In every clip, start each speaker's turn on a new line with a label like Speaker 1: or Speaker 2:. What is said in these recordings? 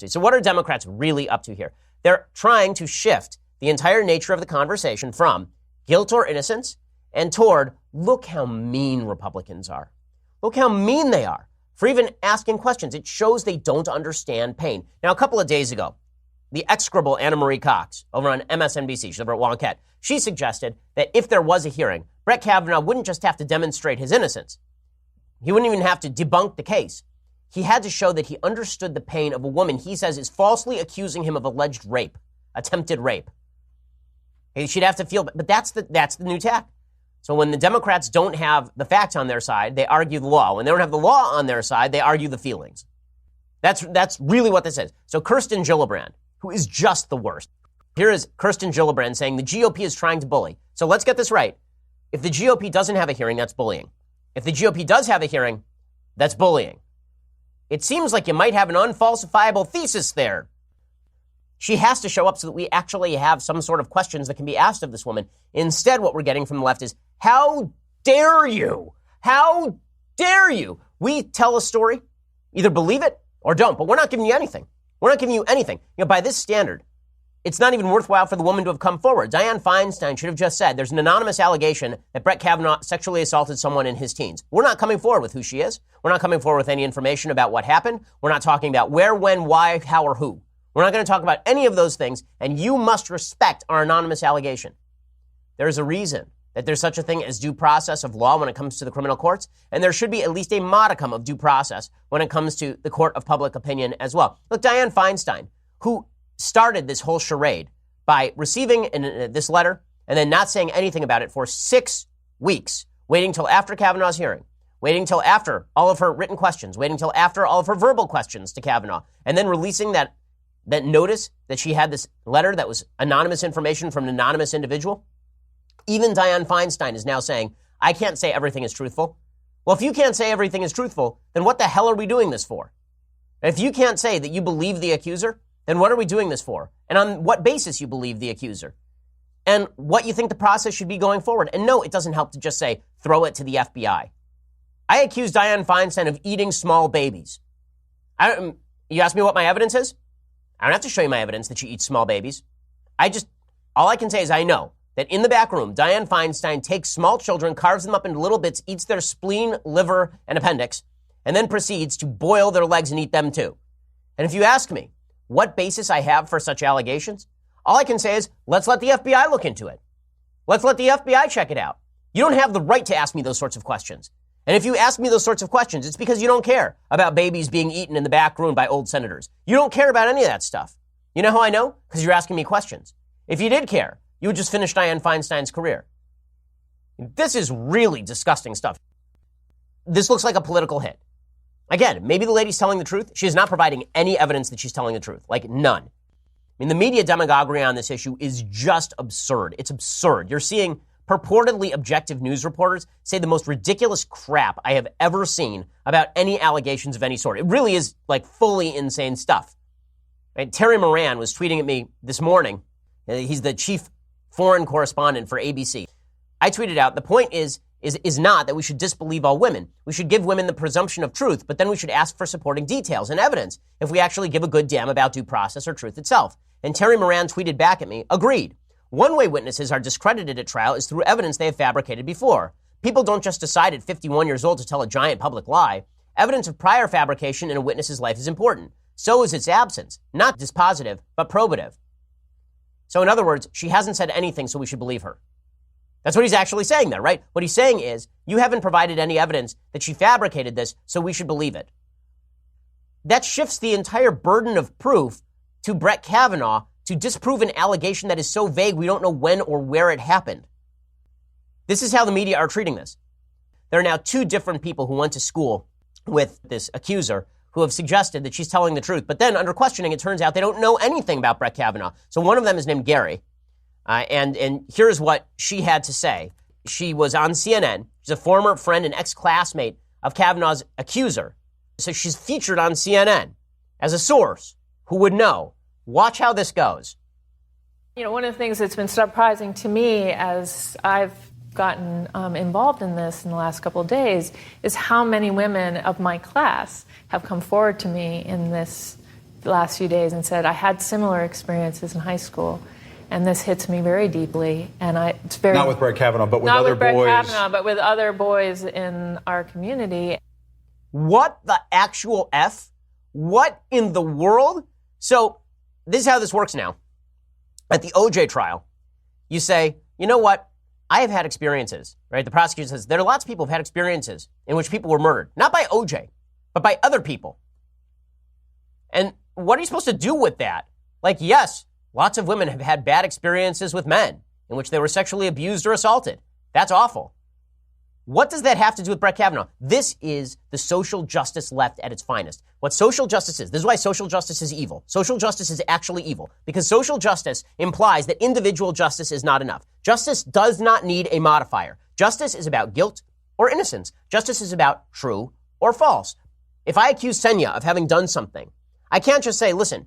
Speaker 1: to. So what are Democrats really up to here? They're trying to shift the entire nature of the conversation from guilt or innocence and toward, look how mean Republicans are. Look how mean they are for even asking questions. It shows they don't understand pain. Now, a couple of days ago, the execrable Anna Marie Cox over on MSNBC, she's over at Wonket, she suggested that if there was a hearing, Brett Kavanaugh wouldn't just have to demonstrate his innocence. He wouldn't even have to debunk the case. He had to show that he understood the pain of a woman he says is falsely accusing him of alleged rape, attempted rape. She'd have to feel, but that's the new tack. So when the Democrats don't have the facts on their side, they argue the law. When they don't have the law on their side, they argue the feelings. That's really what this is. So Kirsten Gillibrand, who is just the worst. Here is Kirsten Gillibrand saying the GOP is trying to bully. So let's get this right. If the GOP doesn't have a hearing, that's bullying. If the GOP does have a hearing, that's bullying. It seems like you might have an unfalsifiable thesis there. She has to show up so that we actually have some sort of questions that can be asked of this woman. Instead, what we're getting from the left is, how dare you? How dare you? We tell a story, either believe it or don't, but we're not giving you anything. We're not giving you anything. By this standard, it's not even worthwhile for the woman to have come forward. Dianne Feinstein should have just said, there's an anonymous allegation that Brett Kavanaugh sexually assaulted someone in his teens. We're not coming forward with who she is. We're not coming forward with any information about what happened. We're not talking about where, when, why, how, or who. We're not going to talk about any of those things, and you must respect our anonymous allegation. There's a reason that there's such a thing as due process of law when it comes to the criminal courts, and there should be at least a modicum of due process when it comes to the court of public opinion as well. Look, Dianne Feinstein, who started this whole charade by receiving this letter and then not saying anything about it for 6 weeks, waiting till after Kavanaugh's hearing, waiting till after all of her written questions, waiting till after all of her verbal questions to Kavanaugh, and then releasing that notice that she had this letter that was anonymous information from an anonymous individual. Even Dianne Feinstein is now saying, I can't say everything is truthful. Well, if you can't say everything is truthful, then what the hell are we doing this for? If you can't say that you believe the accuser, then what are we doing this for? And on what basis you believe the accuser? And what you think the process should be going forward? And no, it doesn't help to just say, throw it to the FBI. I accuse Dianne Feinstein of eating small babies. You ask me what my evidence is? I don't have to show you my evidence that she eats small babies. All I can say is I know that in the back room, Dianne Feinstein takes small children, carves them up into little bits, eats their spleen, liver, and appendix, and then proceeds to boil their legs and eat them too. And if you ask me what basis I have for such allegations, all I can say is, let's let the FBI look into it. Let's let the FBI check it out. You don't have the right to ask me those sorts of questions. And if you ask me those sorts of questions, it's because you don't care about babies being eaten in the back room by old senators. You don't care about any of that stuff. You know how I know? Because you're asking me questions. If you did care, you would just finish Dianne Feinstein's career. This is really disgusting stuff. This looks like a political hit. Again, maybe the lady's telling the truth. She is not providing any evidence that she's telling the truth. Like, none. I mean, the media demagoguery on this issue is just absurd. It's absurd. You're seeing purportedly objective news reporters say the most ridiculous crap I have ever seen about any allegations of any sort. It really is like fully insane stuff. Right? Terry Moran was tweeting at me this morning. He's the chief foreign correspondent for ABC. I tweeted out, the point is not that we should disbelieve all women. We should give women the presumption of truth, but then we should ask for supporting details and evidence if we actually give a good damn about due process or truth itself. And Terry Moran tweeted back at me, agreed. One way witnesses are discredited at trial is through evidence they have fabricated before. People don't just decide at 51 years old to tell a giant public lie. Evidence of prior fabrication in a witness's life is important. So is its absence, not dispositive, but probative. So in other words, she hasn't said anything, so we should believe her. That's what he's actually saying there, right? What he's saying is, you haven't provided any evidence that she fabricated this, so we should believe it. That shifts the entire burden of proof to Brett Kavanaugh to disprove an allegation that is so vague we don't know when or where it happened. This is how the media are treating this. There are now 2 different people who went to school with this accuser who have suggested that she's telling the truth. But then under questioning, it turns out they don't know anything about Brett Kavanaugh. So one of them is named Gary. And here's what she had to say. She was on CNN. She's a former friend and ex-classmate of Kavanaugh's accuser. So she's featured on CNN as a source who would know. Watch how this goes.
Speaker 2: You know, one of the things that's been surprising to me as I've gotten involved in this in the last couple of days is how many women of my class have come forward to me in this the last few days and said, I had similar experiences in high school, and this hits me very deeply. And it's very
Speaker 3: not with Brett Kavanaugh, but with
Speaker 2: not
Speaker 3: other
Speaker 2: with Brett
Speaker 3: boys.
Speaker 2: Kavanaugh, but with other boys in our community.
Speaker 1: What the actual F? What in the world? So this is how this works now. At the OJ trial, you say, you know what? I have had experiences, right? The prosecutor says there are lots of people who've had experiences in which people were murdered, not by OJ, but by other people. And what are you supposed to do with that? Like, yes, lots of women have had bad experiences with men in which they were sexually abused or assaulted. That's awful. What does that have to do with Brett Kavanaugh? This is the social justice left at its finest. What social justice is, this is why social justice is evil. Social justice is actually evil because social justice implies that individual justice is not enough. Justice does not need a modifier. Justice is about guilt or innocence. Justice is about true or false. If I accuse Senya of having done something, I can't just say, listen,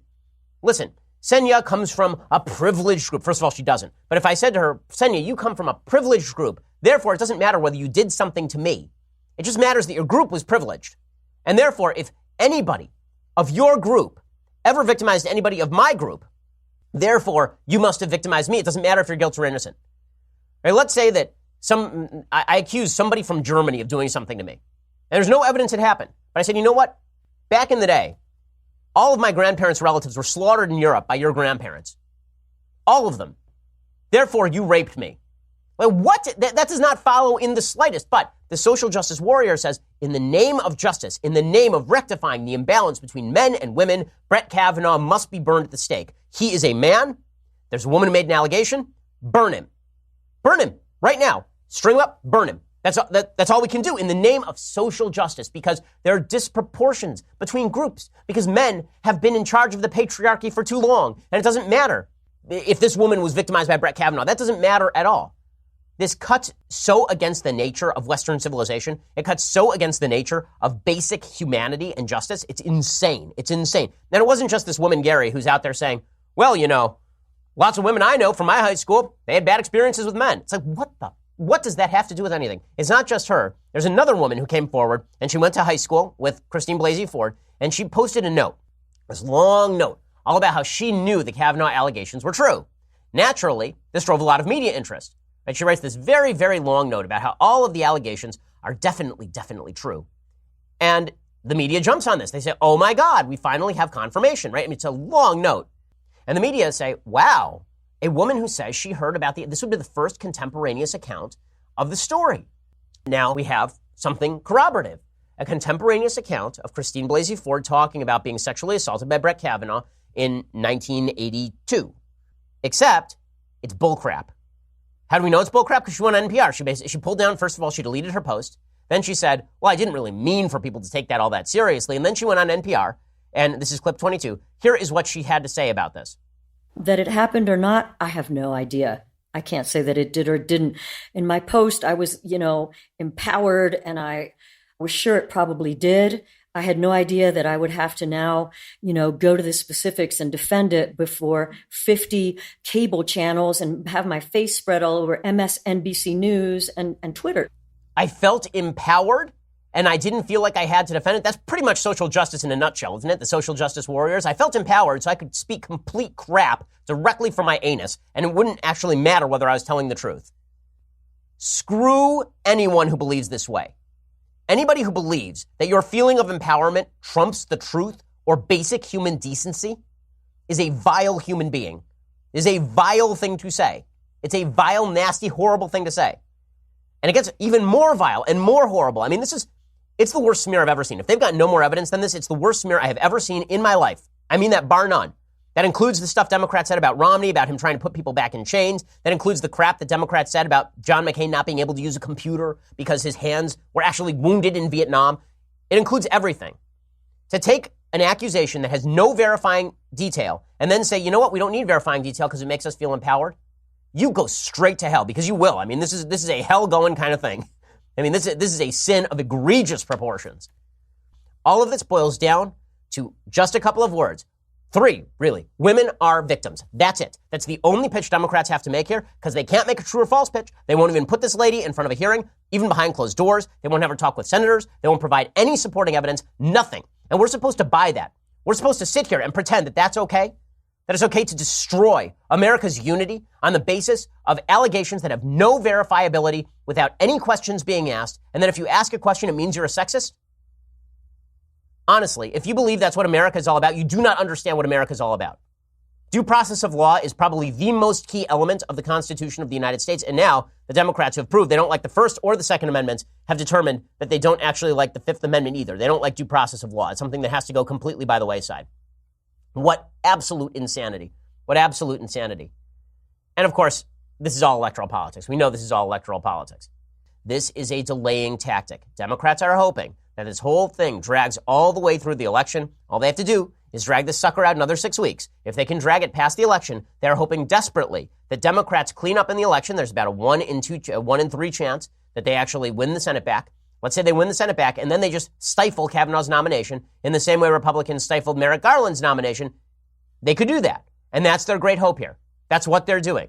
Speaker 1: Senya comes from a privileged group. First of all, she doesn't. But if I said to her, Senya, you come from a privileged group, therefore it doesn't matter whether you did something to me. It just matters that your group was privileged. And therefore, if anybody of your group ever victimized anybody of my group, therefore you must have victimized me. It doesn't matter if you're guilty or innocent. Right, let's say that I accuse somebody from Germany of doing something to me. And there's no evidence it happened. But I said, you know what? Back in the day, all of my grandparents' relatives were slaughtered in Europe by your grandparents. All of them. Therefore, you raped me. Like, what? That does not follow in the slightest. But the social justice warrior says, in the name of justice, in the name of rectifying the imbalance between men and women, Brett Kavanaugh must be burned at the stake. He is a man. There's a woman who made an allegation. Burn him. Burn him right now. String him up. Burn him. That's all we can do in the name of social justice because there are disproportions between groups because men have been in charge of the patriarchy for too long. And it doesn't matter if this woman was victimized by Brett Kavanaugh. That doesn't matter at all. This cuts so against the nature of Western civilization. It cuts so against the nature of basic humanity and justice. It's insane. It's insane. And it wasn't just this woman, Gary, who's out there saying, well, you know, lots of women I know from my high school, they had bad experiences with men. It's like, what does that have to do with anything? It's not just her. There's another woman who came forward, and she went to high school with Christine Blasey Ford, and she posted a note, this long note, all about how she knew the Kavanaugh allegations were true. Naturally, this drove a lot of media interest. Right? She writes this very, very long note about how all of the allegations are definitely true. And the media jumps on this. They say, oh my God, we finally have confirmation, right? I mean, it's a long note. And the media say, wow, a woman who says she heard about this would be the first contemporaneous account of the story. Now we have something corroborative, a contemporaneous account of Christine Blasey Ford talking about being sexually assaulted by Brett Kavanaugh in 1982. Except it's bullcrap. How do we know it's bullcrap? Because she went on NPR. She pulled down, first of all, she deleted her post. Then she said, well, I didn't really mean for people to take that all that seriously. And then she went on NPR, and this is clip 22. Here is what she had to say about this.
Speaker 4: That it happened or not, I have no idea. I can't say that it did or didn't. In my post, I was, empowered, and I was sure it probably did. I had no idea that I would have to now, go to the specifics and defend it before 50 cable channels and have my face spread all over MSNBC News and Twitter.
Speaker 1: I felt empowered, and I didn't feel like I had to defend it. That's pretty much social justice in a nutshell, isn't it? The social justice warriors. I felt empowered so I could speak complete crap directly from my anus, and it wouldn't actually matter whether I was telling the truth. Screw anyone who believes this way. Anybody who believes that your feeling of empowerment trumps the truth or basic human decency is a vile human being. It is a vile thing to say. It's a vile, nasty, horrible thing to say. And it gets even more vile and more horrible. I mean, it's the worst smear I've ever seen. If they've got no more evidence than this, it's the worst smear I have ever seen in my life. I mean that bar none. That includes the stuff Democrats said about Romney, about him trying to put people back in chains. That includes the crap that Democrats said about John McCain not being able to use a computer because his hands were actually wounded in Vietnam. It includes everything. To take an accusation that has no verifying detail and then say, you know what, we don't need verifying detail because it makes us feel empowered. You go straight to hell because you will. I mean, this is a hell-going kind of thing. I mean, this is a sin of egregious proportions. All of this boils down to just a couple of words. 3, really. Women are victims. That's it. That's the only pitch Democrats have to make here because they can't make a true or false pitch. They won't even put this lady in front of a hearing, even behind closed doors. They won't have her talk with senators. They won't provide any supporting evidence, nothing. And we're supposed to buy that. We're supposed to sit here and pretend that that's okay? That it's okay to destroy America's unity on the basis of allegations that have no verifiability without any questions being asked, and then if you ask a question, it means you're a sexist? Honestly, if you believe that's what America is all about, you do not understand what America is all about. Due process of law is probably the most key element of the Constitution of the United States, and now the Democrats who have proved they don't like the First or the Second Amendments have determined that they don't actually like the Fifth Amendment either. They don't like due process of law. It's something that has to go completely by the wayside. What absolute insanity. What absolute insanity. And of course, this is all electoral politics. We know this is all electoral politics. This is a delaying tactic. Democrats are hoping that this whole thing drags all the way through the election. All they have to do is drag this sucker out another 6 weeks. If they can drag it past the election, they're hoping desperately that Democrats clean up in the election. There's about a 1 in 3 chance that they actually win the Senate back. Let's say they win the Senate back, and then they just stifle Kavanaugh's nomination in the same way Republicans stifled Merrick Garland's nomination. They could do that. And that's their great hope here. That's what they're doing.